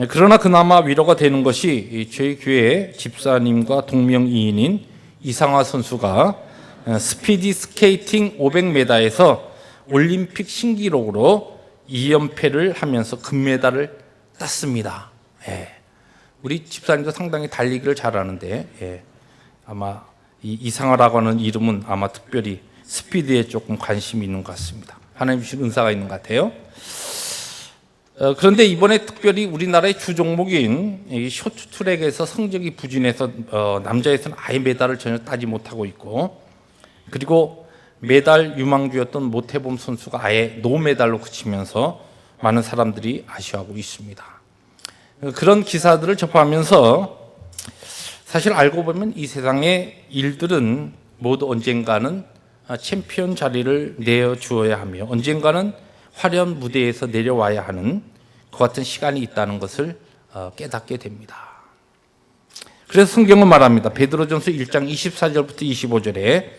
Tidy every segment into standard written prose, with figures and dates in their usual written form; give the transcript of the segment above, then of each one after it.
그러나 그나마 위로가 되는 것이 저희 교회 집사님과 동명이인인 이상화 선수가 스피디 스케이팅 500m에서 올림픽 신기록으로 2연패를 하면서 금메달을 땄습니다. 우리 집사님도 상당히 달리기를 잘하는데 아마 이 이상화라고 하는 이름은 아마 특별히 스피드에 조금 관심이 있는 것 같습니다. 하나님 주신 은사가 있는 것 같아요. 그런데 이번에 특별히 우리나라의 주 종목인 쇼트트랙에서 성적이 부진해서 남자에서는 아예 메달을 전혀 따지 못하고 있고, 그리고 메달 유망주였던 모태범 선수가 아예 노메달로 그치면서 많은 사람들이 아쉬워하고 있습니다. 그런 기사들을 접하면서 사실 알고 보면 이 세상의 일들은 모두 언젠가는 챔피언 자리를 내어주어야 하며 언젠가는 화려한 무대에서 내려와야 하는 그 같은 시간이 있다는 것을 깨닫게 됩니다. 그래서 성경은 말합니다. 베드로전서 1장 24절부터 25절에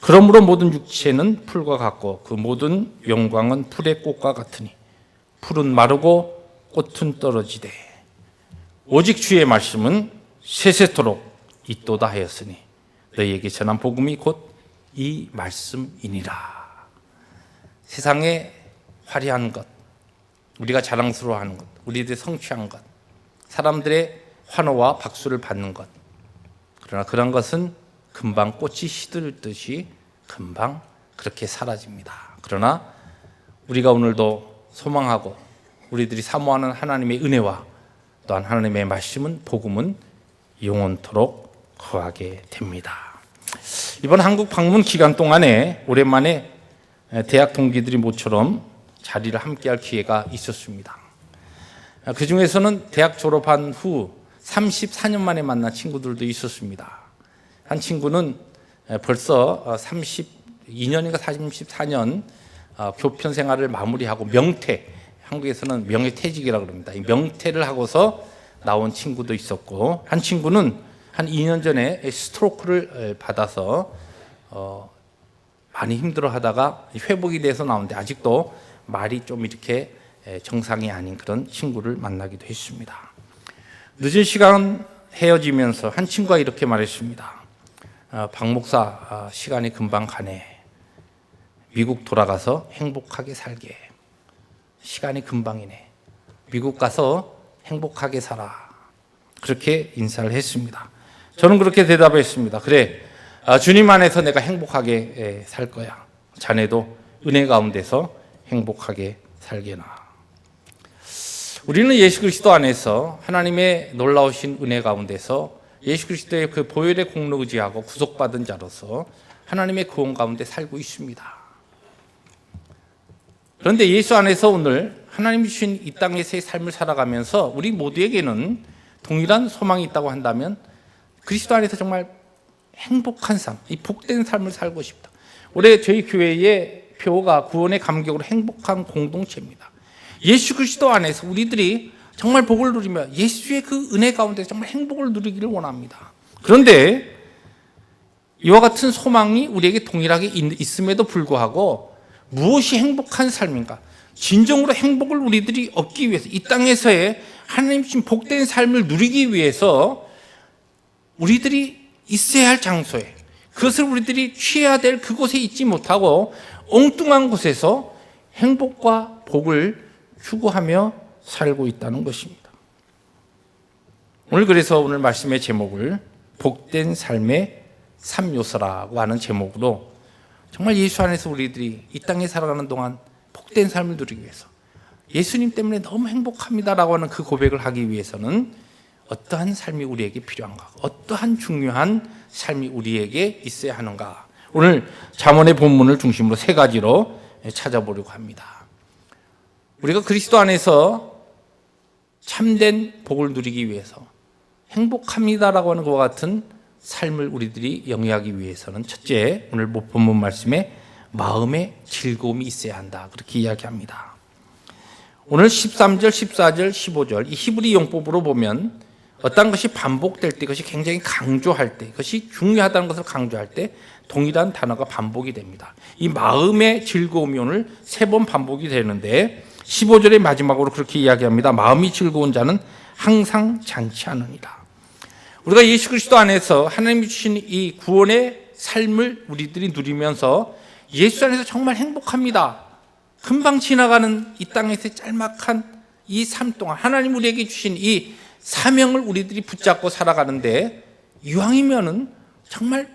그러므로 모든 육체는 풀과 같고 그 모든 영광은 풀의 꽃과 같으니 풀은 마르고 꽃은 떨어지되 오직 주의 말씀은 세세토록 있도다 하였으니 너희에게 전한 복음이 곧 이 말씀이니라. 세상에 화려한 것, 우리가 자랑스러워하는 것, 우리들이 성취한 것, 사람들의 환호와 박수를 받는 것, 그러나 그런 것은 금방 꽃이 시들듯이 금방 그렇게 사라집니다. 그러나 우리가 오늘도 소망하고 우리들이 사모하는 하나님의 은혜와 또한 하나님의 말씀은, 복음은 영원토록 거하게 됩니다. 이번 한국 방문 기간 동안에 오랜만에 대학 동기들이 모처럼 자리를 함께할 기회가 있었습니다. 그 중에서는 대학 졸업한 후 34년 만에 만난 친구들도 있었습니다. 한 친구는 벌써 32년인가 34년 교편 생활을 마무리하고 명퇴, 한국에서는 명예퇴직이라고 그럽니다. 이 명퇴를 하고서 나온 친구도 있었고, 한 친구는 한 2년 전에 스트로크를 받아서 많이 힘들어하다가 회복이 돼서 나오는데 아직도 말이 좀 이렇게 정상이 아닌 그런 친구를 만나기도 했습니다. 늦은 시간 헤어지면서 한 친구가 이렇게 말했습니다. 박 목사, 시간이 금방 가네. 미국 돌아가서 행복하게 살게. 시간이 금방이네. 미국 가서 행복하게 살아. 그렇게 인사를 했습니다. 저는 그렇게 대답했습니다. 그래, 주님 안에서 내가 행복하게 살 거야. 자네도 은혜 가운데서 행복하게 살게나. 우리는 예수 그리스도 안에서 하나님의 놀라우신 은혜 가운데서 예수 그리스도의 그 보혈의 공로 의지하고 구속받은 자로서 하나님의 구원 가운데 살고 있습니다. 그런데 예수 안에서 오늘 하나님이 주신 이 땅에서의 삶을 살아가면서 우리 모두에게는 동일한 소망이 있다고 한다면 그리스도 안에서 정말 행복한 삶, 이 복된 삶을 살고 싶다. 올해 저희 교회의 표가 구원의 감격으로 행복한 공동체입니다. 예수 그리스도 안에서 우리들이 정말 복을 누리며 예수의 그 은혜 가운데 정말 행복을 누리기를 원합니다. 그런데 이와 같은 소망이 우리에게 동일하게 있음에도 불구하고 무엇이 행복한 삶인가? 진정으로 행복을 우리들이 얻기 위해서 이 땅에서의 하나님 주신 복된 삶을 누리기 위해서 우리들이 있어야 할 장소에, 그것을 우리들이 취해야 될 그곳에 있지 못하고 엉뚱한 곳에서 행복과 복을 추구하며 살고 있다는 것입니다. 그래서 오늘 말씀의 제목을 복된 삶의 3요소라고 하는 제목으로 정말 예수 안에서 우리들이 이 땅에 살아가는 동안 복된 삶을 누리기 위해서 예수님 때문에 너무 행복합니다라고 하는 그 고백을 하기 위해서는 어떠한 삶이 우리에게 필요한가, 어떠한 중요한 삶이 우리에게 있어야 하는가, 오늘 잠언의 본문을 중심으로 세 가지로 찾아보려고 합니다. 우리가 그리스도 안에서 참된 복을 누리기 위해서 행복합니다라고 하는 것과 같은 삶을 우리들이 영위하기 위해서는 첫째, 오늘 본문 말씀에 마음의 즐거움이 있어야 한다, 그렇게 이야기합니다. 오늘 13절, 14절, 15절 이 히브리 용법으로 보면 어떤 것이 반복될 때, 그것이 굉장히 강조할 때, 그것이 중요하다는 것을 강조할 때 동일한 단어가 반복이 됩니다. 이 마음의 즐거움이 오늘 3번 반복이 되는데 15절의 마지막으로 그렇게 이야기합니다. 마음이 즐거운 자는 항상 잔치하느니라. 우리가 예수 그리스도 안에서 하나님이 주신 이 구원의 삶을 우리들이 누리면서 예수 안에서 정말 행복합니다. 금방 지나가는 이 땅에서의 짤막한 이 삶 동안 하나님 우리에게 주신 이 사명을 우리들이 붙잡고 살아가는데, 이왕이면은 정말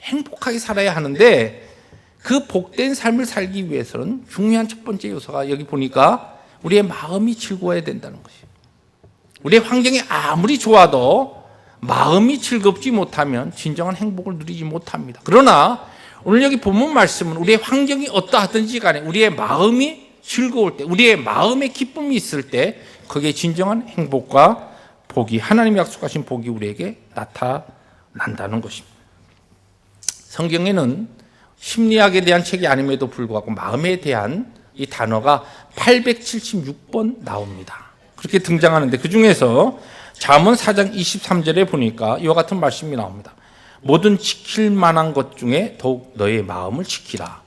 행복하게 살아야 하는데, 그 복된 삶을 살기 위해서는 중요한 첫 번째 요소가 여기 보니까 우리의 마음이 즐거워야 된다는 것이에요. 우리의 환경이 아무리 좋아도 마음이 즐겁지 못하면 진정한 행복을 누리지 못합니다. 그러나 오늘 여기 본문 말씀은 우리의 환경이 어떠하든지 간에 우리의 마음이 즐거울 때, 우리의 마음에 기쁨이 있을 때 거기에 진정한 행복과 복이, 하나님이 약속하신 복이 우리에게 나타난다는 것입니다. 성경에는 심리학에 대한 책이 아님에도 불구하고 마음에 대한 이 단어가 876번 나옵니다. 그렇게 등장하는데 그 중에서 잠언 4장 23절에 보니까 이와 같은 말씀이 나옵니다. 모든 지킬 만한 것 중에 더욱 너의 마음을 지키라.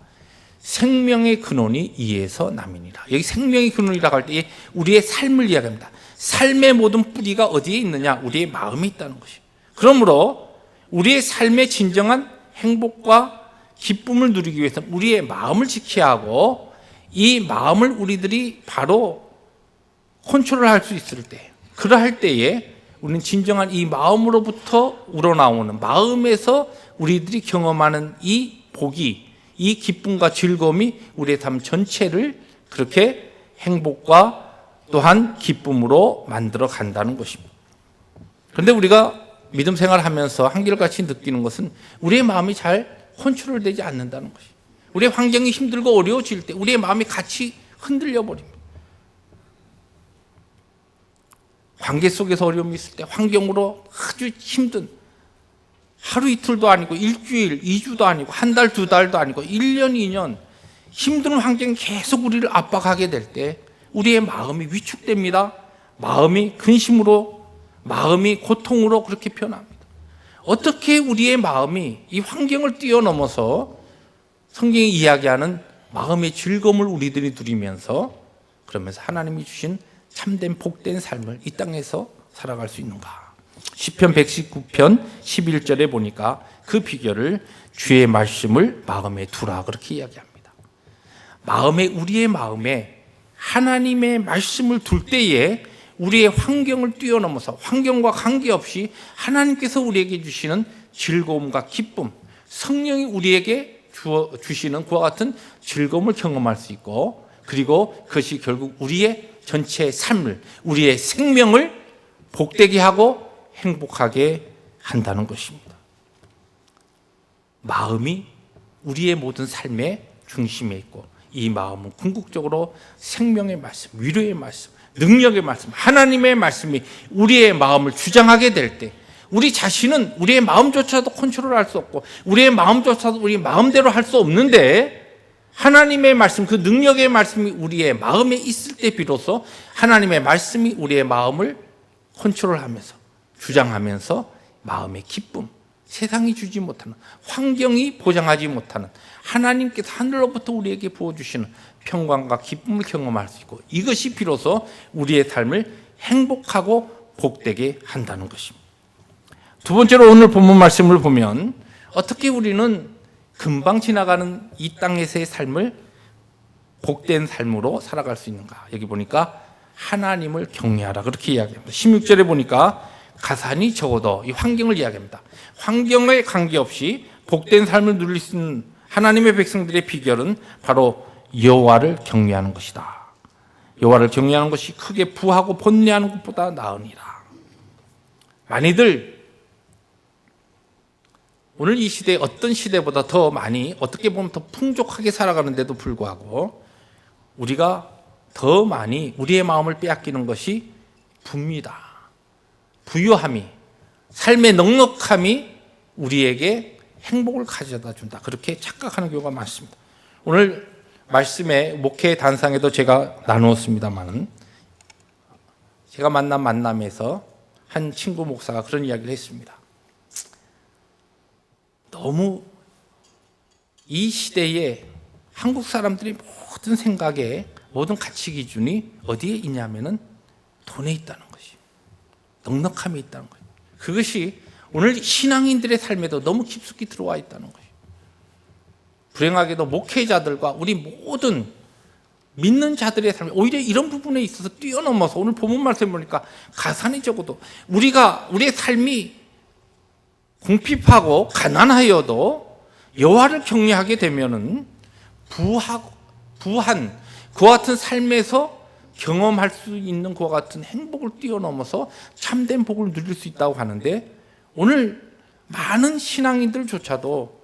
생명의 근원이 이에서 남이니라. 여기 생명의 근원이라고 할 때 우리의 삶을 이야기합니다. 삶의 모든 뿌리가 어디에 있느냐? 우리의 마음에 있다는 것이에요. 그러므로 우리의 삶의 진정한 행복과 기쁨을 누리기 위해서 우리의 마음을 지켜야 하고, 이 마음을 우리들이 바로 컨트롤할 수 있을 때, 그러할 때에 우리는 진정한 이 마음으로부터 우러나오는, 마음에서 우리들이 경험하는 이 복이, 이 기쁨과 즐거움이 우리의 삶 전체를 그렇게 행복과 또한 기쁨으로 만들어 간다는 것입니다. 그런데 우리가 믿음 생활하면서 한결같이 느끼는 것은 우리의 마음이 잘 컨트롤되지 않는다는 것이에요. 우리의 환경이 힘들고 어려워질 때 우리의 마음이 같이 흔들려 버립니다. 관계 속에서 어려움이 있을 때, 환경으로 아주 힘든, 하루 이틀도 아니고 일주일, 2주도 아니고 한 달, 2달도 아니고 1년, 2년 힘든 환경이 계속 우리를 압박하게 될 때 우리의 마음이 위축됩니다. 마음이 근심으로, 마음이 고통으로 그렇게 변합니다. 어떻게 우리의 마음이 이 환경을 뛰어넘어서 성경이 이야기하는 마음의 즐거움을 우리들이 누리면서, 그러면서 하나님이 주신 참된 복된 삶을 이 땅에서 살아갈 수 있는가? 시편 119편 11절에 보니까 그 비결을 주의 말씀을 마음에 두라 그렇게 이야기합니다. 우리의 마음에 하나님의 말씀을 둘 때에 우리의 환경을 뛰어넘어서, 환경과 관계없이 하나님께서 우리에게 주시는 즐거움과 기쁨, 성령이 우리에게 주시는 그와 같은 즐거움을 경험할 수 있고, 그리고 그것이 결국 우리의 전체 삶을, 우리의 생명을 복되게 하고 행복하게 한다는 것입니다. 마음이 우리의 모든 삶의 중심에 있고, 이 마음은 궁극적으로 생명의 말씀, 위로의 말씀, 능력의 말씀, 하나님의 말씀이 우리의 마음을 주장하게 될 때, 우리 자신은 우리의 마음조차도 컨트롤할 수 없고 우리의 마음조차도 우리 마음대로 할 수 없는데, 하나님의 말씀, 그 능력의 말씀이 우리의 마음에 있을 때 비로소 하나님의 말씀이 우리의 마음을 컨트롤하면서, 주장하면서 마음의 기쁨, 세상이 주지 못하는, 환경이 보장하지 못하는 하나님께서 하늘로부터 우리에게 부어주시는 평강과 기쁨을 경험할 수 있고, 이것이 비로소 우리의 삶을 행복하고 복되게 한다는 것입니다. 두 번째로 오늘 본문 말씀을 보면 어떻게 우리는 금방 지나가는 이 땅에서의 삶을 복된 삶으로 살아갈 수 있는가? 여기 보니까 하나님을 경외하라 그렇게 이야기합니다. 16절에 보니까 가산이 적어도 이 환경을 이야기합니다. 환경에 관계없이 복된 삶을 누릴 수 있는 하나님의 백성들의 비결은 바로 여호와를 경외하는 것이다. 여호와를 경외하는 것이 크게 부하고 번뇌하는 것보다 나으니라. 많이들 오늘 이 시대에 어떤 시대보다 더 많이, 어떻게 보면 더 풍족하게 살아가는데도 불구하고 우리가 더 많이 우리의 마음을 빼앗기는 것이 부입니다. 부유함이, 삶의 넉넉함이 우리에게 행복을 가져다 준다, 그렇게 착각하는 경우가 많습니다. 오늘 말씀에 목회 단상에도 제가 나누었습니다만, 제가 만난 만남에서 한 친구 목사가 그런 이야기를 했습니다. 너무 이 시대에 한국 사람들이 모든 생각에 모든 가치 기준이 어디에 있냐면은 돈에 있다는 것이, 넉넉함에 있다는 것이. 그것이 오늘 신앙인들의 삶에도 너무 깊숙이 들어와 있다는 것이. 불행하게도 목회자들과 우리 모든 믿는 자들의 삶에 오히려 이런 부분에 있어서 뛰어넘어서 오늘 본문 말씀 보니까 가산이 적어도 우리의 삶이 궁핍하고 가난하여도 여호와를 경외하게 되면은 부한 그와 같은 삶에서 경험할 수 있는 그와 같은 행복을 뛰어넘어서 참된 복을 누릴 수 있다고 하는데, 오늘 많은 신앙인들조차도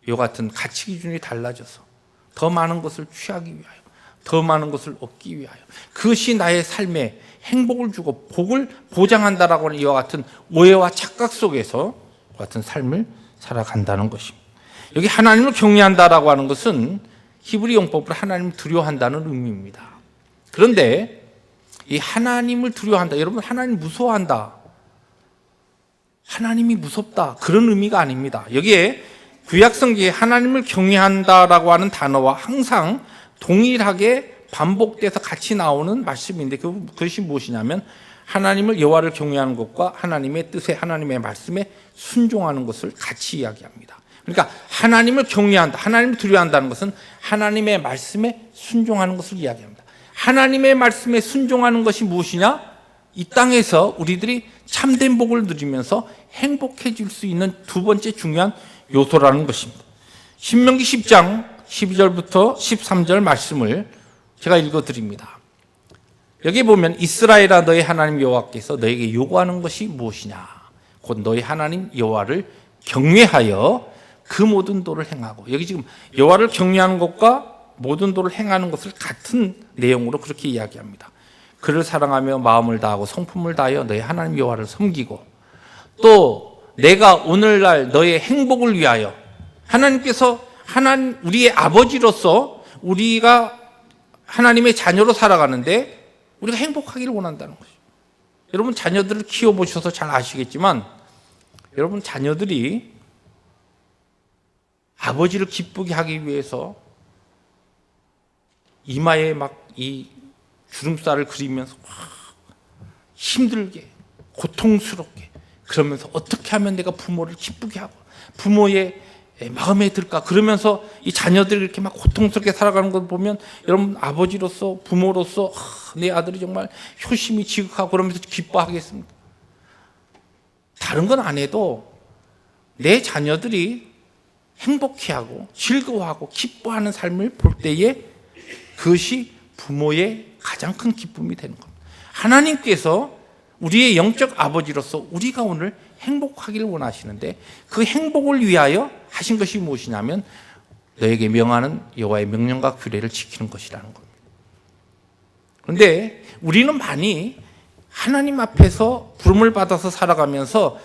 이와 같은 가치 기준이 달라져서 더 많은 것을 취하기 위하여, 더 많은 것을 얻기 위하여, 그것이 나의 삶에 행복을 주고 복을 보장한다라고 하는 이와 같은 오해와 착각 속에서 같은 삶을 살아간다는 것입니다. 여기 하나님을 경외한다라고 하는 것은 히브리 용법으로 하나님을 두려워한다는 의미입니다. 그런데 이 하나님을 두려워한다, 여러분 하나님 무서워한다, 하나님이 무섭다, 그런 의미가 아닙니다. 여기에 구약성경에 하나님을 경외한다라고 하는 단어와 항상 동일하게 반복돼서 같이 나오는 말씀인데, 그것이 무엇이냐면 하나님을, 여호와를 경외하는 것과 하나님의 뜻에, 하나님의 말씀에 순종하는 것을 같이 이야기합니다. 그러니까 하나님을 경외한다, 하나님을 두려워한다는 것은 하나님의 말씀에 순종하는 것을 이야기합니다. 하나님의 말씀에 순종하는 것이 무엇이냐? 이 땅에서 우리들이 참된 복을 누리면서 행복해질 수 있는 두 번째 중요한 요소라는 것입니다. 신명기 10장 12절부터 13절 말씀을 제가 읽어드립니다. 여기 보면 이스라엘아, 너희 하나님 여호와께서 너에게 요구하는 것이 무엇이냐? 곧 너희 하나님 여호와를 경외하여 그 모든 도를 행하고, 여기 지금 여호와를 경외하는 것과 모든 도를 행하는 것을 같은 내용으로 그렇게 이야기합니다. 그를 사랑하며 마음을 다하고 성품을 다하여 너희 하나님 여호와를 섬기고, 또 내가 오늘날 너의 행복을 위하여, 하나님께서 우리의 아버지로서 우리가 하나님의 자녀로 살아가는데 우리가 행복하기를 원한다는 것이죠. 여러분 자녀들을 키워보셔서 잘 아시겠지만, 여러분 자녀들이 아버지를 기쁘게 하기 위해서 이마에 막 이 주름살을 그리면서 힘들게 고통스럽게, 그러면서 어떻게 하면 내가 부모를 기쁘게 하고 부모의 마음에 들까, 그러면서 이 자녀들이 이렇게 막 고통스럽게 살아가는 걸 보면 여러분 아버지로서, 부모로서 내 아들이 정말 효심이 지극하고 그러면서 기뻐하겠습니다. 다른 건 안 해도 내 자녀들이 행복해하고 즐거워하고 기뻐하는 삶을 볼 때에 그것이 부모의 가장 큰 기쁨이 되는 겁니다. 하나님께서 우리의 영적 아버지로서 우리가 오늘 행복하기를 원하시는데, 그 행복을 위하여 하신 것이 무엇이냐면 너에게 명하는 여호와의 명령과 규례를 지키는 것이라는 겁니다. 그런데 우리는 많이 하나님 앞에서 부름을 받아서 살아가면서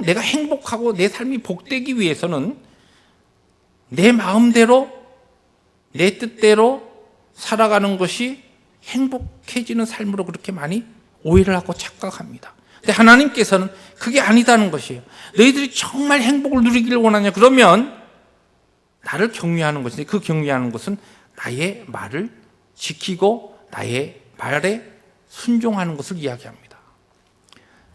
내가 행복하고 내 삶이 복되기 위해서는 내 마음대로, 내 뜻대로 살아가는 것이 행복해지는 삶으로 그렇게 많이 오해를 하고 착각합니다. 근데 하나님께서는 그게 아니다는 것이에요. 너희들이 정말 행복을 누리기를 원하냐? 그러면 나를 경외하는 것인데, 그 경외하는 것은 나의 말을 지키고 나의 말에 순종하는 것을 이야기합니다.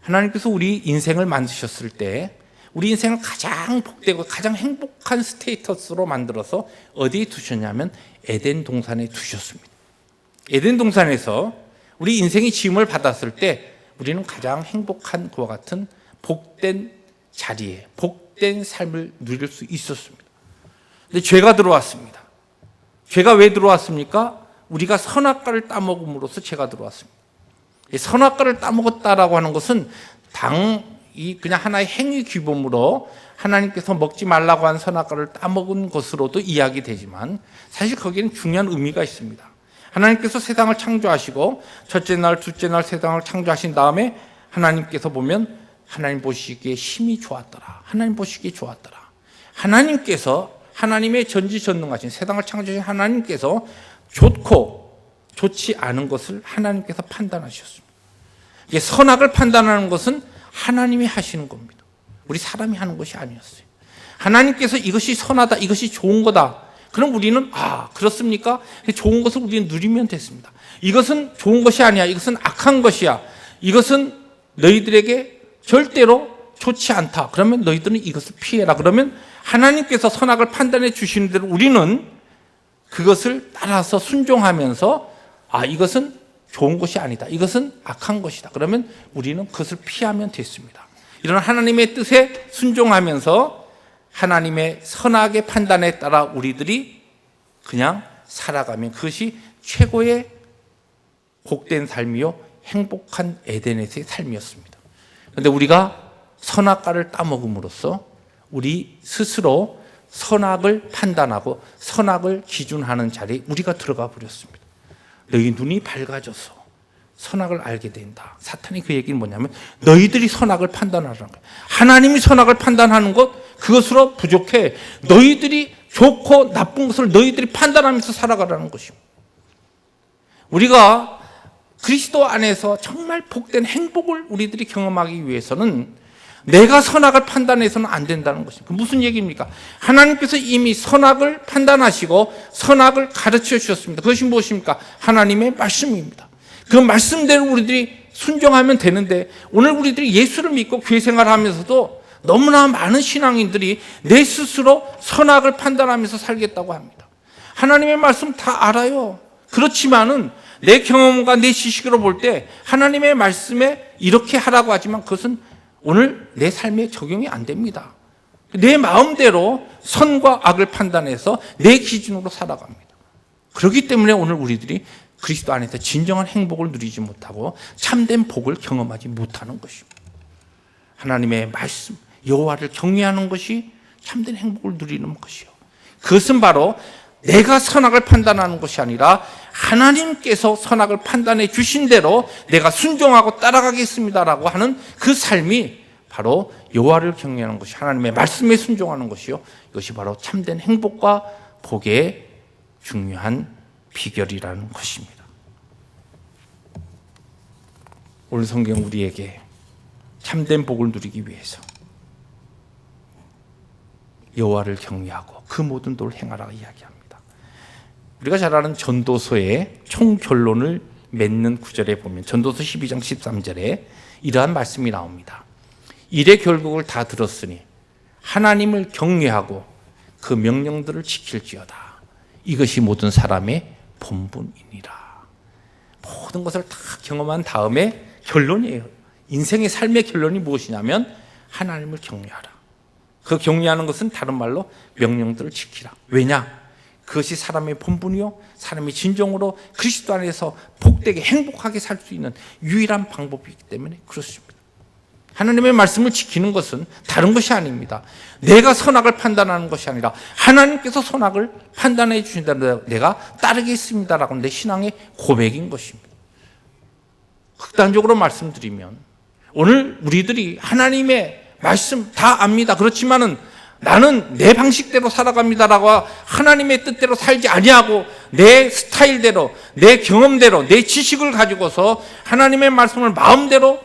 하나님께서 우리 인생을 만드셨을 때 우리 인생을 가장 복되고 가장 행복한 스테이터스로 만들어서 어디에 두셨냐면 에덴 동산에 두셨습니다. 에덴 동산에서 우리 인생이 지음을 받았을 때 우리는 가장 행복한 그와 같은 복된 자리에, 복된 삶을 누릴 수 있었습니다. 근데 죄가 들어왔습니다. 죄가 왜 들어왔습니까? 우리가 선악과를 따먹음으로써 죄가 들어왔습니다. 선악과를 따먹었다라고 하는 것은 그냥 하나의 행위 규범으로 하나님께서 먹지 말라고 한 선악과를 따먹은 것으로도 이야기되지만, 사실 거기에는 중요한 의미가 있습니다. 하나님께서 세상을 창조하시고 첫째 날, 둘째 날 세상을 창조하신 다음에 하나님께서 보면 하나님 보시기에 힘이 좋았더라, 하나님 보시기에 좋았더라. 하나님께서, 하나님의 전지전능하신 세상을 창조하신 하나님께서 좋고 좋지 않은 것을 하나님께서 판단하셨습니다. 이게 선악을 판단하는 것은 하나님이 하시는 겁니다. 우리 사람이 하는 것이 아니었어요. 하나님께서 이것이 선하다, 이것이 좋은 거다, 그럼 우리는 그렇습니까? 좋은 것을 우리는 누리면 됐습니다. 이것은 좋은 것이 아니야. 이것은 악한 것이야. 이것은 너희들에게 절대로 좋지 않다. 그러면 너희들은 이것을 피해라. 그러면 하나님께서 선악을 판단해 주시는 대로 우리는 그것을 따라서 순종하면서 이것은 좋은 것이 아니다. 이것은 악한 것이다. 그러면 우리는 그것을 피하면 됐습니다. 이런 하나님의 뜻에 순종하면서 하나님의 선악의 판단에 따라 우리들이 그냥 살아가면 그것이 최고의 복된 삶이요 행복한 에덴에서의 삶이었습니다. 그런데 우리가 선악과를 따먹음으로써 우리 스스로 선악을 판단하고 선악을 기준하는 자리에 우리가 들어가 버렸습니다. 너희 눈이 밝아져서 선악을 알게 된다. 사탄이 그 얘기는 뭐냐면 너희들이 선악을 판단하라는 거예요. 하나님이 선악을 판단하는 것 그것으로 부족해. 너희들이 좋고 나쁜 것을 너희들이 판단하면서 살아가라는 것입니다. 우리가 그리스도 안에서 정말 복된 행복을 우리들이 경험하기 위해서는 내가 선악을 판단해서는 안 된다는 것입니다. 무슨 얘기입니까? 하나님께서 이미 선악을 판단하시고 선악을 가르쳐 주셨습니다. 그것이 무엇입니까? 하나님의 말씀입니다. 그 말씀대로 우리들이 순종하면 되는데 오늘 우리들이 예수를 믿고 교회 생활하면서도 너무나 많은 신앙인들이 내 스스로 선악을 판단하면서 살겠다고 합니다. 하나님의 말씀 다 알아요. 그렇지만은 내 경험과 내 지식으로 볼 때 하나님의 말씀에 이렇게 하라고 하지만 그것은 오늘 내 삶에 적용이 안 됩니다. 내 마음대로 선과 악을 판단해서 내 기준으로 살아갑니다. 그렇기 때문에 오늘 우리들이 그리스도 안에서 진정한 행복을 누리지 못하고 참된 복을 경험하지 못하는 것입니다. 하나님의 말씀, 여호와를 경외하는 것이 참된 행복을 누리는 것이요. 그것은 바로 내가 선악을 판단하는 것이 아니라 하나님께서 선악을 판단해 주신 대로 내가 순종하고 따라가겠습니다라고 하는 그 삶이 바로 여호와를 경외하는 것이 하나님의 말씀에 순종하는 것이요. 이것이 바로 참된 행복과 복의 중요한 비결이라는 것입니다. 오늘 성경 우리에게 참된 복을 누리기 위해서 여호와를 경외하고 그 모든 도를 행하라 이야기합니다. 우리가 잘 아는 전도서의 총결론을 맺는 구절에 보면 전도서 12장 13절에 이러한 말씀이 나옵니다. 일의 결국을 다 들었으니 하나님을 경외하고 그 명령들을 지킬지어다. 이것이 모든 사람의 본분이니라. 모든 것을 다 경험한 다음에 결론이에요. 인생의 삶의 결론이 무엇이냐면 하나님을 경외하라. 그 경외하는 것은 다른 말로 명령들을 지키라. 왜냐? 그것이 사람의 본분이요 사람이 진정으로 그리스도 안에서 복되게 행복하게 살 수 있는 유일한 방법이기 때문에 그렇습니다. 하나님의 말씀을 지키는 것은 다른 것이 아닙니다. 내가 선악을 판단하는 것이 아니라 하나님께서 선악을 판단해 주신다는 내가 따르겠습니다라고 내 신앙의 고백인 것입니다. 극단적으로 말씀드리면 오늘 우리들이 하나님의 말씀 다 압니다. 그렇지만은 나는 내 방식대로 살아갑니다라고 하나님의 뜻대로 살지 아니하고 내 스타일대로 내 경험대로 내 지식을 가지고서 하나님의 말씀을 마음대로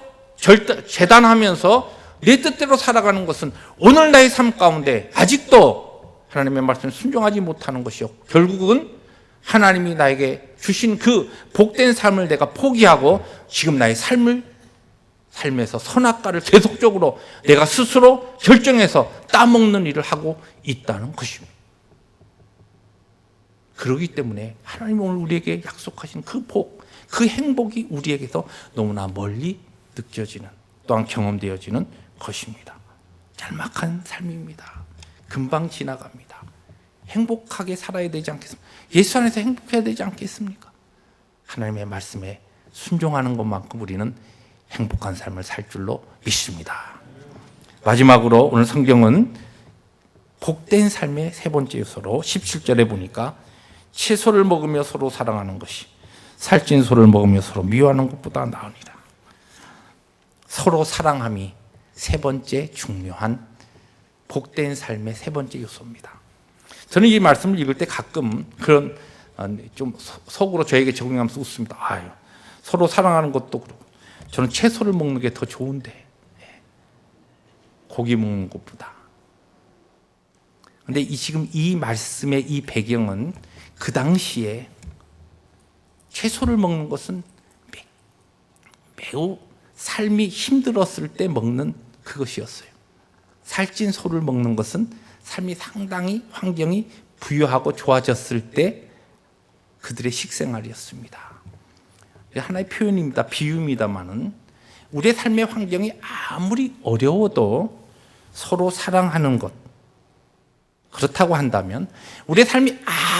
재단하면서 내 뜻대로 살아가는 것은 오늘 나의 삶 가운데 아직도 하나님의 말씀에 순종하지 못하는 것이요 결국은 하나님이 나에게 주신 그 복된 삶을 내가 포기하고 지금 나의 삶에서 선악과를 계속적으로 내가 스스로 결정해서 따먹는 일을 하고 있다는 것입니다. 그렇기 때문에 하나님이 오늘 우리에게 약속하신 그 복, 그 행복이 우리에게서 너무나 멀리 느껴지는 또한 경험되어지는 것입니다. 짤막한 삶입니다. 금방 지나갑니다. 행복하게 살아야 되지 않겠습니까? 예수 안에서 행복해야 되지 않겠습니까? 하나님의 말씀에 순종하는 것만큼 우리는 행복한 삶을 살 줄로 믿습니다. 마지막으로 오늘 성경은 복된 삶의 세 번째 요소로 17절에 보니까 채소를 먹으며 서로 사랑하는 것이 살찐 소를 먹으며 서로 미워하는 것보다 나으니라. 서로 사랑함이 세 번째 중요한 복된 삶의 세 번째 요소입니다. 저는 이 말씀을 읽을 때 가끔 그런 좀 속으로 저에게 적용하면서 웃습니다. 아유, 서로 사랑하는 것도 그렇고 저는 채소를 먹는 게 더 좋은데 고기 먹는 것보다. 근데 지금 이 말씀의 이 배경은 그 당시에 채소를 먹는 것은 매우 삶이 힘들었을 때 먹는 그것이었어요. 살찐 소를 먹는 것은 삶이 상당히 환경이 부유하고 좋아졌을 때 그들의 식생활이었습니다. 하나의 표현입니다. 비유입니다만은 우리의 삶의 환경이 아무리 어려워도 서로 사랑하는 것, 그렇다고 한다면 우리의 삶이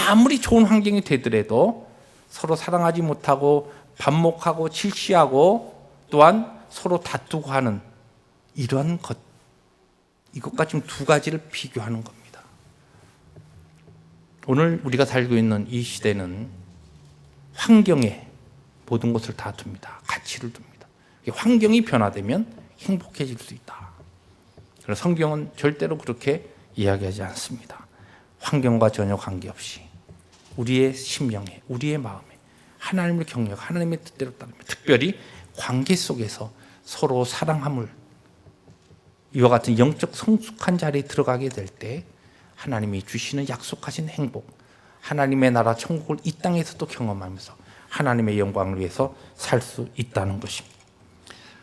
아무리 좋은 환경이 되더라도 서로 사랑하지 못하고 반목하고 질시하고 또한 서로 다투고 하는 이러한 것, 이것과 지금 두 가지를 비교하는 겁니다. 오늘 우리가 살고 있는 이 시대는 환경에 모든 것을 다 둡니다. 가치를 둡니다. 환경이 변화되면 행복해질 수 있다. 그래서 성경은 절대로 그렇게 이야기하지 않습니다. 환경과 전혀 관계없이 우리의 심령에, 우리의 마음에 하나님을 경외하고 하나님의 뜻대로 따르며 특별히 관계 속에서 서로 사랑함을, 이와 같은 영적 성숙한 자리에 들어가게 될 때 하나님이 주시는 약속하신 행복, 하나님의 나라 천국을 이 땅에서도 경험하면서 하나님의 영광을 위해서 살 수 있다는 것입니다.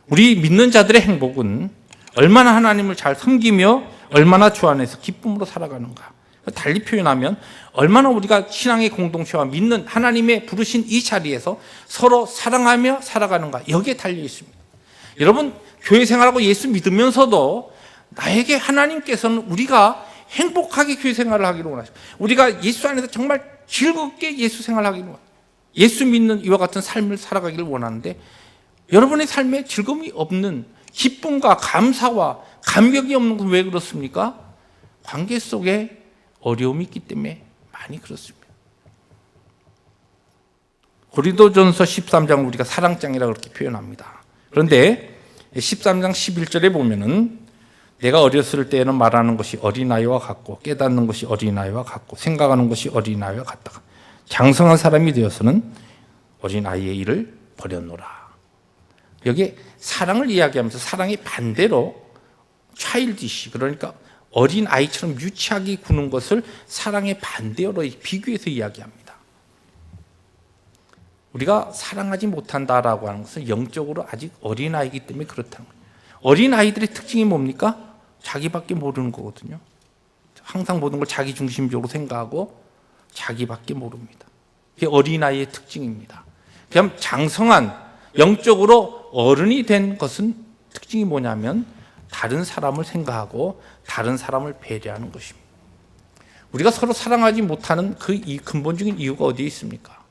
우리 믿는 자들의 행복은 얼마나 하나님을 잘 섬기며 얼마나 주 안에서 기쁨으로 살아가는가. 달리 표현하면 얼마나 우리가 신앙의 공동체와 믿는 하나님의 부르신 이 자리에서 서로 사랑하며 살아가는가, 여기에 달려 있습니다. 여러분, 교회 생활하고 예수 믿으면서도 나에게 하나님께서는 우리가 행복하게 교회 생활을 하기를 원하시고 우리가 예수 안에서 정말 즐겁게 예수 생활을 하기를 원하시고 예수 믿는 이와 같은 삶을 살아가기를 원하는데, 여러분의 삶에 즐거움이 없는, 기쁨과 감사와 감격이 없는 건 왜 그렇습니까? 관계 속에 어려움이 있기 때문에 많이 그렇습니다. 고린도전서 13장 우리가 사랑장이라고 그렇게 표현합니다. 그런데 13장 11절에 보면은 내가 어렸을 때에는 말하는 것이 어린아이와 같고 깨닫는 것이 어린아이와 같고 생각하는 것이 어린아이와 같다가 장성한 사람이 되어서는 어린아이의 일을 버렸노라. 여기에 사랑을 이야기하면서 사랑의 반대로 차일디시, 그러니까 어린아이처럼 유치하게 구는 것을 사랑의 반대로 비교해서 이야기합니다. 우리가 사랑하지 못한다라고 하는 것은 영적으로 아직 어린아이이기 때문에 그렇다는 거예요. 어린아이들의 특징이 뭡니까? 자기밖에 모르는 거거든요. 항상 모든 걸 자기 중심적으로 생각하고 자기밖에 모릅니다. 그게 어린아이의 특징입니다. 그냥 장성한 영적으로 어른이 된 것은 특징이 뭐냐면 다른 사람을 생각하고 다른 사람을 배려하는 것입니다. 우리가 서로 사랑하지 못하는 이 근본적인 이유가 어디에 있습니까?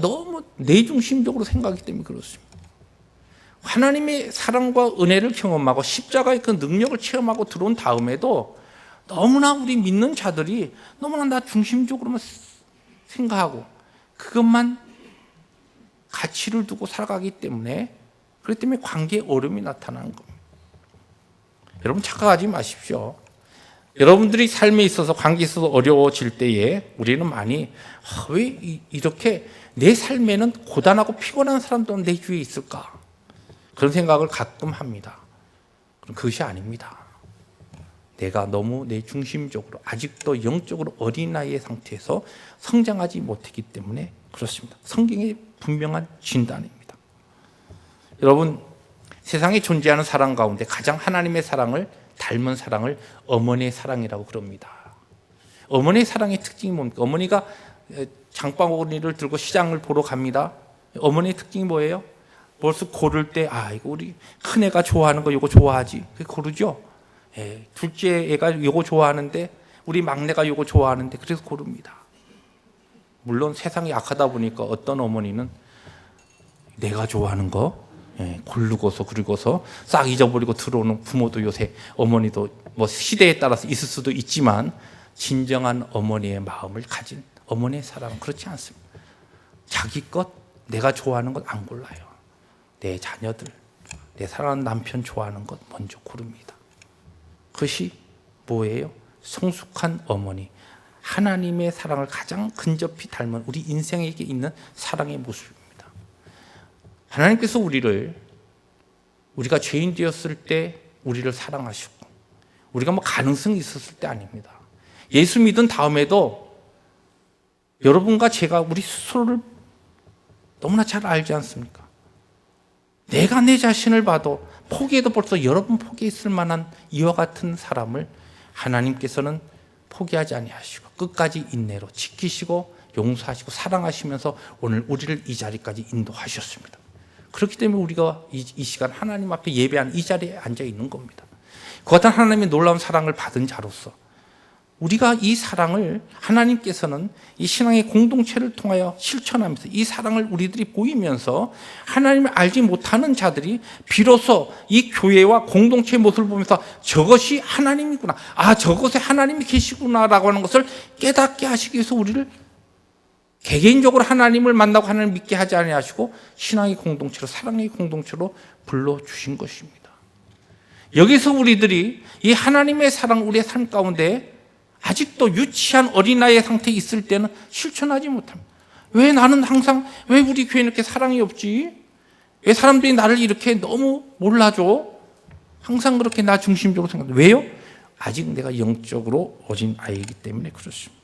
너무 내 중심적으로 생각하기 때문에 그렇습니다. 하나님의 사랑과 은혜를 경험하고 십자가의 그 능력을 체험하고 들어온 다음에도 너무나 우리 믿는 자들이 너무나 나 중심적으로만 생각하고 그것만 가치를 두고 살아가기 때문에, 그렇기 때문에 관계에 어려움이 나타나는 겁니다. 여러분 착각하지 마십시오. 여러분들이 삶에 있어서 관계에 있어서 어려워질 때에 우리는 많이 왜 이렇게 내 삶에는 고단하고 피곤한 사람도 내 주위에 있을까? 그런 생각을 가끔 합니다. 그것이 아닙니다. 내가 너무 내 중심적으로 아직도 영적으로 어린아이의 상태에서 성장하지 못했기 때문에 그렇습니다. 성경의 분명한 진단입니다. 여러분, 세상에 존재하는 사랑 가운데 가장 하나님의 사랑을 닮은 사랑을 어머니의 사랑이라고 그럽니다. 어머니의 사랑의 특징이 뭡니까? 어머니가 장바구니를 들고 시장을 보러 갑니다. 어머니의 특징이 뭐예요? 벌써 고를 때, 이거 우리 큰애가 좋아하는 거 이거 좋아하지. 그게 고르죠. 둘째 애가 이거 좋아하는데 우리 막내가 이거 좋아하는데 그래서 고릅니다. 물론 세상이 악하다 보니까 어떤 어머니는 내가 좋아하는 거 고르고서 그리고서 싹 잊어버리고 들어오는 부모도 요새, 어머니도 뭐 시대에 따라서 있을 수도 있지만 진정한 어머니의 마음을 가진 어머니의 사랑은 그렇지 않습니다. 자기 것, 내가 좋아하는 것 안 골라요. 내 자녀들, 내 사랑하는 남편 좋아하는 것 먼저 고릅니다. 그것이 뭐예요? 성숙한 어머니, 하나님의 사랑을 가장 근접히 닮은 우리 인생에게 있는 사랑의 모습입니다. 하나님께서 우리가 죄인 되었을 때 우리를 사랑하시고 우리가 뭐 가능성이 있었을 때 아닙니다. 예수 믿은 다음에도 여러분과 제가 우리 스스로를 너무나 잘 알지 않습니까? 내가 내 자신을 봐도 포기해도 벌써 여러 번 포기했을 만한 이와 같은 사람을 하나님께서는 포기하지 아니하시고 끝까지 인내로 지키시고 용서하시고 사랑하시면서 오늘 우리를 이 자리까지 인도하셨습니다. 그렇기 때문에 우리가 이 시간 하나님 앞에 예배한 이 자리에 앉아 있는 겁니다. 그 같은 하나님의 놀라운 사랑을 받은 자로서 우리가 이 사랑을 하나님께서는 이 신앙의 공동체를 통하여 실천하면서 이 사랑을 우리들이 보이면서 하나님을 알지 못하는 자들이 비로소 이 교회와 공동체의 모습을 보면서 저것이 하나님이구나, 저것에 하나님이 계시구나라고 하는 것을 깨닫게 하시기 위해서 우리를 개개인적으로 하나님을 만나고 하나님을 믿게 하지 아니하시고 신앙의 공동체로, 사랑의 공동체로 불러주신 것입니다. 여기서 우리들이 이 하나님의 사랑, 우리의 삶 가운데 아직도 유치한 어린아이의 상태에 있을 때는 실천하지 못합니다. 왜 나는 항상, 왜 우리 교회는 이렇게 사랑이 없지? 왜 사람들이 나를 이렇게 너무 몰라줘? 항상 그렇게 나 중심적으로 생각해요. 왜요? 아직 내가 영적으로 어린 아이이기 때문에 그렇습니다.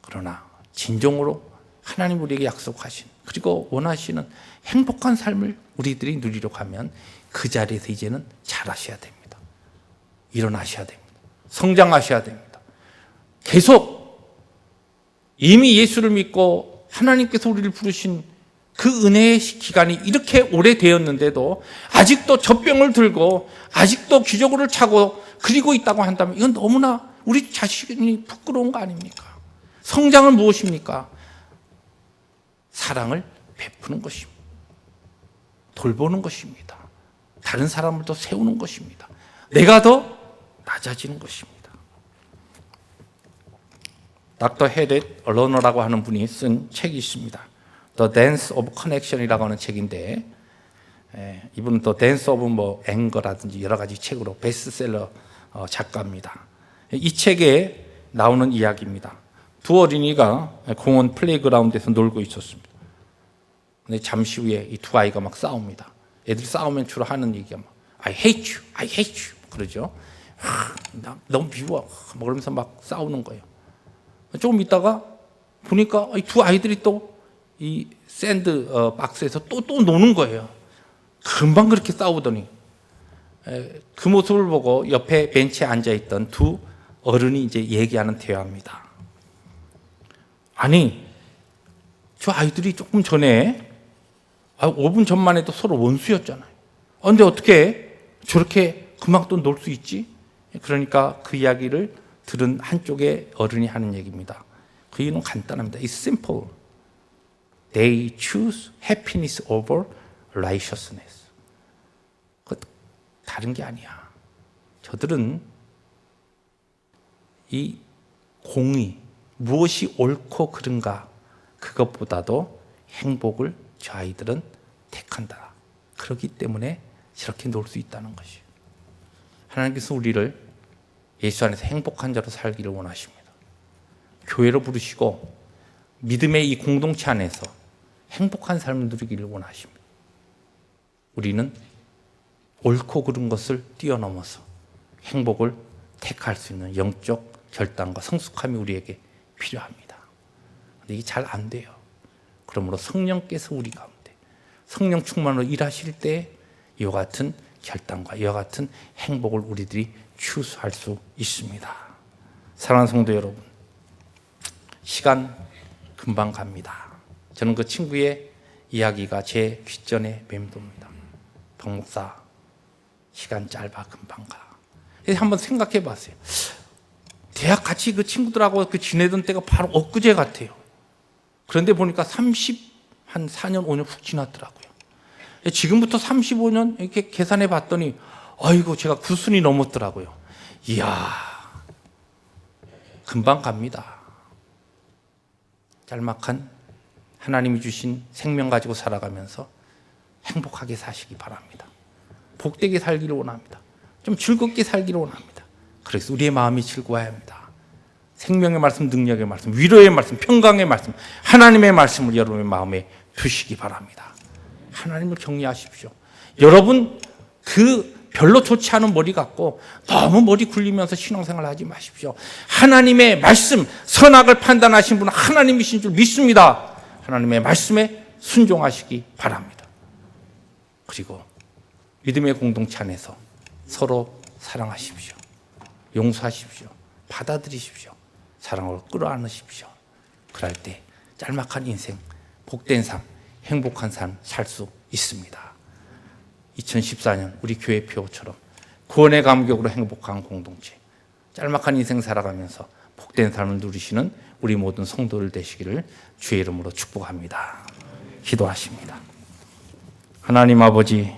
그러나 진정으로 하나님 우리에게 약속하신, 그리고 원하시는 행복한 삶을 우리들이 누리려고 하면 그 자리에서 이제는 잘하셔야 됩니다. 일어나셔야 됩니다. 성장하셔야 됩니다. 계속 이미 예수를 믿고 하나님께서 우리를 부르신 그 은혜의 기간이 이렇게 오래되었는데도 아직도 젖병을 들고 아직도 기저귀를 차고 그리고 있다고 한다면 이건 너무나 우리 자신이 부끄러운 거 아닙니까? 성장은 무엇입니까? 사랑을 베푸는 것입니다. 돌보는 것입니다. 다른 사람을 더 세우는 것입니다. 내가 더 낮아지는 것입니다. 닥터 헤렛 러너라고 하는 분이 쓴 책이 있습니다. The Dance of Connection이라고 하는 책인데, 이분은 The Dance of Anger라든지 여러 가지 책으로 베스트셀러 작가입니다. 이 책에 나오는 이야기입니다. 두 어린이가 공원 플레이그라운드에서 놀고 있었습니다. 근데 잠시 후에 이 두 아이가 막 싸웁니다. 애들이 싸우면 주로 하는 얘기가 I hate you, I hate you 그러죠. 나 너무 미워 그러면서 막 싸우는 거예요. 조금 있다가 보니까 이 두 아이들이 또 이 샌드 박스에서 또 노는 거예요. 금방 그렇게 싸우더니 그 모습을 보고 옆에 벤치에 앉아있던 두 어른이 이제 얘기하는 대화입니다. 아니, 저 아이들이 조금 전에 5분 전만 해도 서로 원수였잖아요. 근데 어떻게 저렇게 금방 또 놀 수 있지? 그러니까 그 이야기를 들은 한쪽의 어른이 하는 얘기입니다. 그 이유는 간단합니다. It's simple. They choose happiness over righteousness. 다른 게 아니야. 저들은 이 공의, 무엇이 옳고 그른가 그것보다도 행복을 저 아이들은 택한다. 그렇기 때문에 저렇게 놀 수 있다는 것이에요. 하나님께서 우리를 예수 안에서 행복한 자로 살기를 원하십니다. 교회로 부르시고 믿음의 이 공동체 안에서 행복한 삶을 누리기를 원하십니다. 우리는 옳고 그른 것을 뛰어넘어서 행복을 택할 수 있는 영적 결단과 성숙함이 우리에게 필요합니다. 근데 이게 잘 안 돼요. 그러므로 성령께서 우리 가운데 성령 충만으로 일하실 때 이와 같은 결단과 이와 같은 행복을 우리들이 추수할 수 있습니다. 사랑하는 성도 여러분, 시간 금방 갑니다. 저는 그 친구의 이야기가 제 귓전에 맴돕니다. 박 목사, 시간 짧아 금방 가. 한번 생각해 봤어요. 대학 같이 그 친구들하고 지내던 때가 바로 엊그제 같아요. 그런데 보니까 한 4년, 5년 훅 지났더라고요. 지금부터 35년 이렇게 계산해 봤더니 아이고 제가 9순이 넘었더라고요. 이야, 금방 갑니다. 짤막한 하나님이 주신 생명 가지고 살아가면서 행복하게 사시기 바랍니다. 복되게 살기를 원합니다. 좀 즐겁게 살기를 원합니다. 그래서 우리의 마음이 즐거워야 합니다. 생명의 말씀, 능력의 말씀, 위로의 말씀, 평강의 말씀, 하나님의 말씀을 여러분의 마음에 두시기 바랍니다. 하나님을 경외하십시오. 여러분 그 별로 좋지 않은 머리 같고 너무 머리 굴리면서 신앙생활 하지 마십시오. 하나님의 말씀, 선악을 판단하신 분은 하나님이신 줄 믿습니다. 하나님의 말씀에 순종하시기 바랍니다. 그리고 믿음의 공동체 안에서 서로 사랑하십시오. 용서하십시오. 받아들이십시오. 사랑으로 끌어안으십시오. 그럴 때 짤막한 인생, 복된 삶, 행복한 삶 살 수 있습니다. 2014년 우리 교회 표처럼 구원의 감격으로 행복한 공동체, 짤막한 인생 살아가면서 복된 삶을 누리시는 우리 모든 성도들 되시기를 주의 이름으로 축복합니다. 기도하십니다. 하나님 아버지,